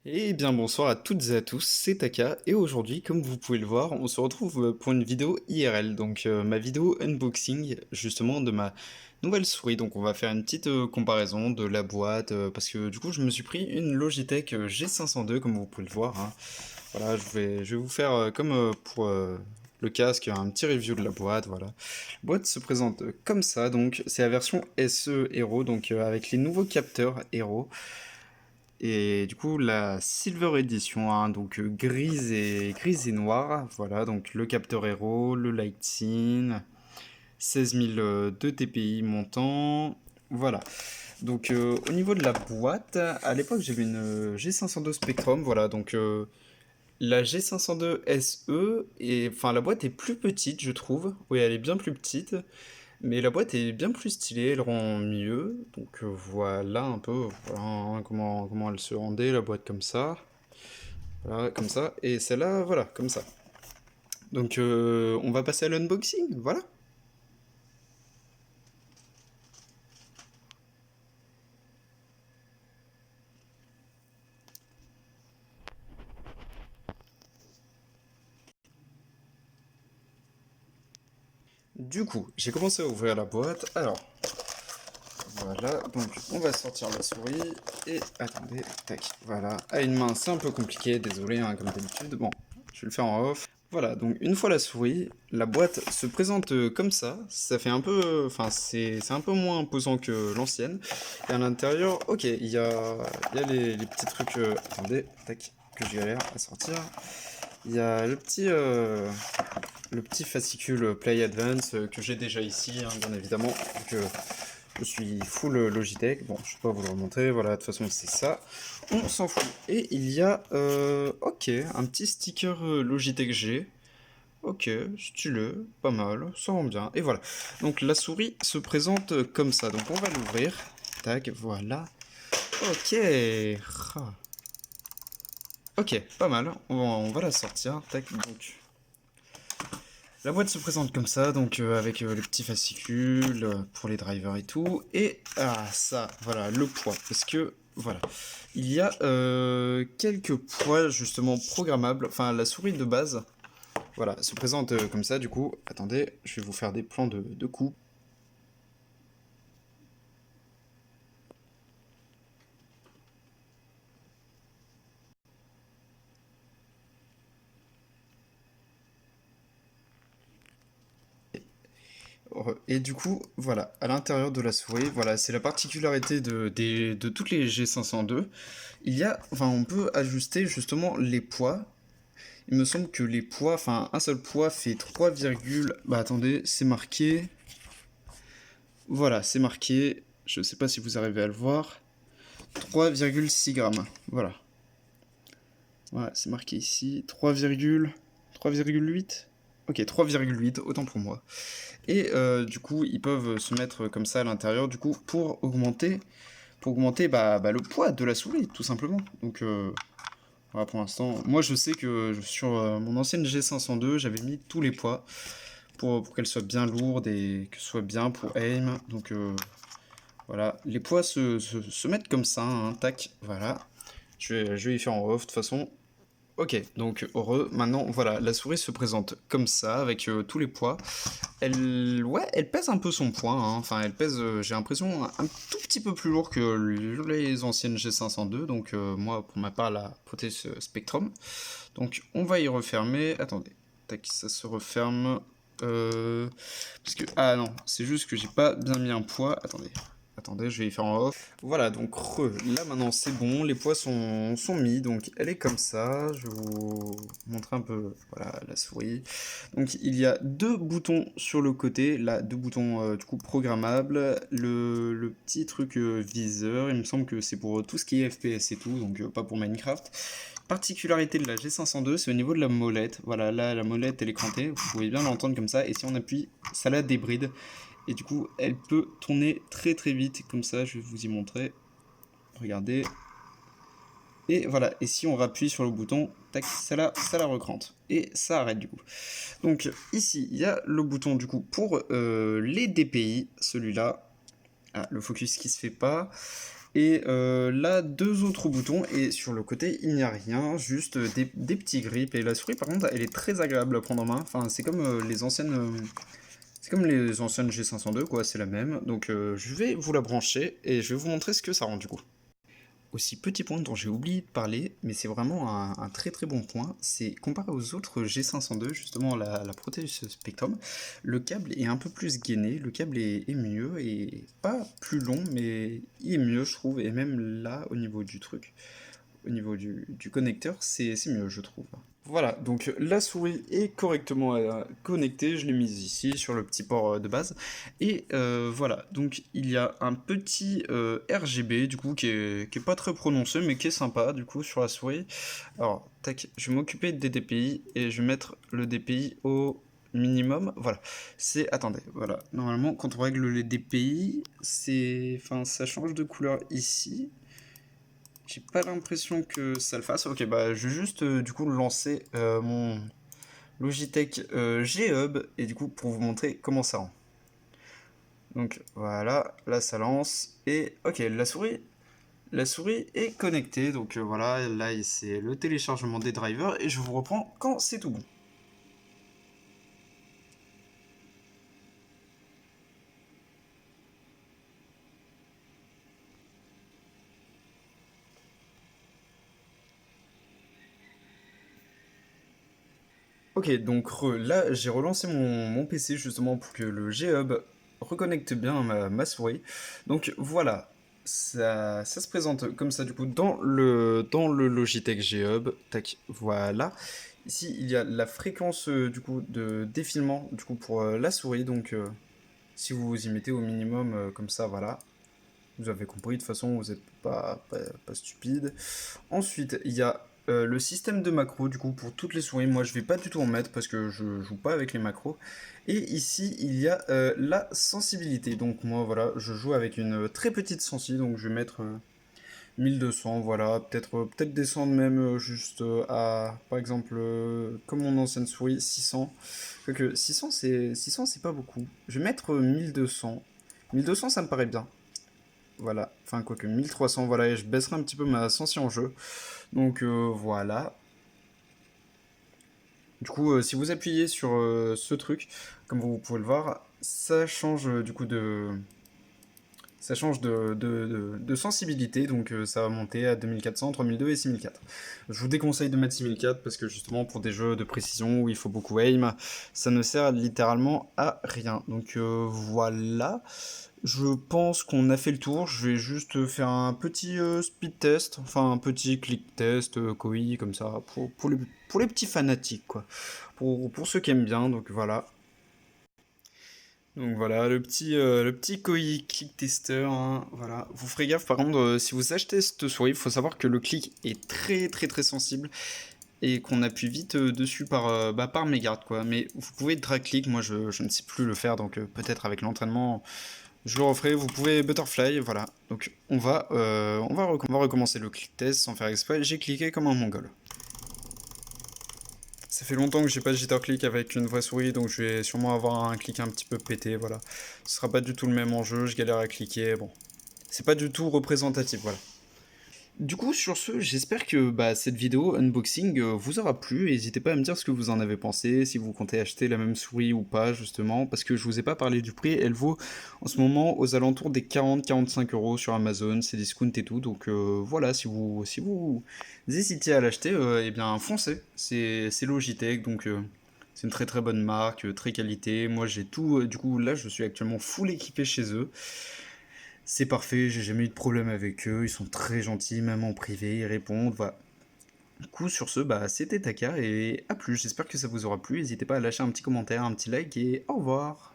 Eh bien bonsoir à toutes et à tous, c'est Taka et aujourd'hui comme vous pouvez le voir on se retrouve pour une vidéo IRL, donc ma vidéo unboxing justement de ma nouvelle souris. Donc on va faire une petite comparaison de la boîte parce que du coup je me suis pris une Logitech G502 comme vous pouvez le voir, hein. Voilà, je vais vous faire comme pour le casque un petit review de la boîte. Voilà, la boîte se présente comme ça, donc c'est la version SE Hero, donc avec les nouveaux capteurs Hero. Et du coup, la Silver Edition, hein, donc grise et noire. Voilà, donc le capteur Hero, le Lighting, 16 000 de TPI montant. Voilà. Donc au niveau de la boîte, à l'époque j'avais une G502 Spectrum. Voilà, donc la G502 SE, et enfin la boîte est plus petite, je trouve. Oui, elle est bien plus petite. Mais la boîte est bien plus stylée, elle rend mieux. Donc voilà un peu voilà, hein, comment elle se rendait, la boîte comme ça. Voilà, comme ça. Et celle-là, voilà, comme ça. Donc on va passer à l'unboxing, voilà. Du coup, j'ai commencé à ouvrir la boîte. Alors, voilà, donc on va sortir la souris. Et attendez, tac, voilà. À une main, c'est un peu compliqué, désolé, hein, comme d'habitude. Bon, je vais le faire en off. Voilà, donc une fois la souris, la boîte se présente comme ça fait un peu, enfin c'est un peu moins imposant que l'ancienne. Et à l'intérieur, ok, il y a les petits trucs, attendez, tac, que je galère à sortir. Il y a le petit fascicule Play Advance que j'ai déjà ici, hein, bien évidemment, donc je suis full Logitech. Bon, je peux pas vous le remontrer, voilà, de toute façon c'est ça. On s'en fout. Et il y a, ok, un petit sticker Logitech G. Ok, stylé, pas mal, ça rend bien. Et voilà. Donc la souris se présente comme ça. Donc on va l'ouvrir. Tac, voilà. Ok. Ah. Ok, pas mal. On va la sortir. Tac, donc. La boîte se présente comme ça, donc avec les petits fascicules pour les drivers et tout. Et ça, voilà, le poids. Parce que, voilà, il y a quelques poids justement programmables. Enfin, la souris de base, voilà, se présente comme ça, du coup, attendez, je vais vous faire des plans de coupe. Et du coup, voilà, à l'intérieur de la souris, voilà, c'est la particularité de toutes les G502. Il y a, enfin, on peut ajuster justement les poids. Il me semble que les poids, enfin, un seul poids fait 3, bah attendez, c'est marqué. Voilà, c'est marqué, je sais pas si vous arrivez à le voir, 3,6 grammes. Voilà. Voilà, c'est marqué ici, 3,8. Ok, 3,8, autant pour moi. Et du coup, ils peuvent se mettre comme ça à l'intérieur, du coup, pour augmenter bah, le poids de la souris, tout simplement. Donc voilà, pour l'instant, moi je sais que sur mon ancienne G502, j'avais mis tous les poids pour qu'elle soit bien lourde et que ce soit bien pour aim. Donc voilà, les poids se mettent comme ça, hein, tac, voilà. Je vais y faire en off de toute façon. Ok, donc heureux. Maintenant, voilà, la souris se présente comme ça, avec tous les poids. Ouais, elle pèse un peu son poids, hein. Enfin, elle pèse, j'ai l'impression, un tout petit peu plus lourd que les anciennes G502. Donc, moi, pour ma part, la prothèse Spectrum. Donc, on va y refermer. Attendez, tac, ça se referme. Parce que, ah non, c'est juste que j'ai pas bien mis un poids. Attendez, je vais y faire en off. Voilà, donc là maintenant c'est bon, les poids sont mis, donc elle est comme ça. Je vais vous montrer un peu, voilà, la souris. Donc il y a deux boutons sur le côté, là, deux boutons du coup programmables. Le petit truc viseur, il me semble que c'est pour tout ce qui est FPS et tout, donc pas pour Minecraft. Particularité de la G502, c'est au niveau de la molette. Voilà, là la molette elle est crantée, vous pouvez bien l'entendre comme ça, et si on appuie, ça la débride. Et du coup, elle peut tourner très très vite, comme ça, je vais vous y montrer. Regardez. Et voilà, et si on rappuie sur le bouton, tac, ça la recrante. Et ça arrête du coup. Donc ici, il y a le bouton du coup pour les DPI, celui-là. Ah, le focus qui se fait pas. Et là, deux autres boutons, et sur le côté, il n'y a rien, juste des petits grips. Et la souris, par contre, elle est très agréable à prendre en main. Enfin, c'est comme les anciennes... c'est comme les anciennes G502, quoi, c'est la même. Donc je vais vous la brancher, et je vais vous montrer ce que ça rend, du coup. Aussi, petit point dont j'ai oublié de parler, mais c'est vraiment un très très bon point, c'est comparé aux autres G502, justement la Proteus Spectrum, le câble est un peu plus gainé, le câble est mieux, et pas plus long, mais il est mieux je trouve, et même là, au niveau du truc, au niveau du connecteur, c'est mieux je trouve. Voilà, donc la souris est correctement connectée, je l'ai mise ici sur le petit port de base. Et voilà, donc il y a un petit RGB du coup qui est pas très prononcé mais qui est sympa du coup sur la souris. Alors, tac, je vais m'occuper des DPI et je vais mettre le DPI au minimum. Voilà, attendez, voilà, normalement quand on règle les DPI, enfin, ça change de couleur ici. J'ai pas l'impression que ça le fasse. Ok, bah je vais juste du coup lancer mon Logitech G-Hub et du coup pour vous montrer comment ça rend. Donc voilà, là ça lance et ok, la souris est connectée. Donc voilà, là c'est le téléchargement des drivers et je vous reprends quand c'est tout bon. Ok, donc là j'ai relancé mon PC justement pour que le G-Hub reconnecte bien ma souris. Donc voilà, ça se présente comme ça du coup dans le Logitech G-Hub. Tac, voilà. Ici il y a la fréquence du coup de défilement du coup pour la souris. Donc si vous vous y mettez au minimum comme ça, voilà. Vous avez compris, de toute façon vous n'êtes pas stupide. Ensuite, il y a le système de macros, du coup, pour toutes les souris. Moi, je vais pas du tout en mettre parce que je joue pas avec les macros. Et ici, il y a la sensibilité. Donc, moi, voilà, je joue avec une très petite sensi. Donc, je vais mettre 1200, voilà. Peut-être descendre même juste à, par exemple, comme mon ancienne souris, 600. Quoique 600, c'est pas beaucoup. Je vais mettre 1200. 1200, ça me paraît bien. Voilà, enfin quoique 1300, voilà, et je baisserai un petit peu ma sensi en jeu. Donc voilà. Du coup, si vous appuyez sur ce truc, comme vous pouvez le voir, ça change du coup ça change de sensibilité, donc ça va monter à 2400, 3002 et 6004. Je vous déconseille de mettre 6004 parce que justement pour des jeux de précision où il faut beaucoup aim, ça ne sert littéralement à rien. Donc voilà. Je pense qu'on a fait le tour. Je vais juste faire un petit speed test, enfin un petit click test, KOI, comme ça, pour les petits fanatiques, quoi. Pour ceux qui aiment bien, donc voilà. Donc voilà, le petit KOI click tester, hein, voilà. Vous ferez gaffe, par contre, si vous achetez cette souris, il faut savoir que le clic est très très très sensible et qu'on appuie vite dessus par mégarde, quoi. Mais vous pouvez drag click, moi je ne sais plus le faire, donc peut-être avec l'entraînement je le referai, vous pouvez butterfly, voilà. Donc on va recommencer le click test sans faire exprès. J'ai cliqué comme un mongol. Ça fait longtemps que j'ai pas de jitter click avec une vraie souris, donc je vais sûrement avoir un clic un petit peu pété, voilà. Ce sera pas du tout le même enjeu, je galère à cliquer, bon. C'est pas du tout représentatif, voilà. Du coup, sur ce, j'espère que cette vidéo unboxing vous aura plu. N'hésitez pas à me dire ce que vous en avez pensé, si vous comptez acheter la même souris ou pas, justement, parce que je vous ai pas parlé du prix. Elle vaut en ce moment aux alentours des 40-45 euros sur Amazon, c'est discount et tout. Donc voilà, si vous hésitiez à l'acheter, eh bien foncez. C'est Logitech, donc c'est une très très bonne marque, très qualité. Moi j'ai tout, du coup là je suis actuellement full équipé chez eux. C'est parfait, j'ai jamais eu de problème avec eux, ils sont très gentils, même en privé, ils répondent, voilà. Du coup, sur ce, c'était Taka et à plus, j'espère que ça vous aura plu, n'hésitez pas à lâcher un petit commentaire, un petit like et au revoir.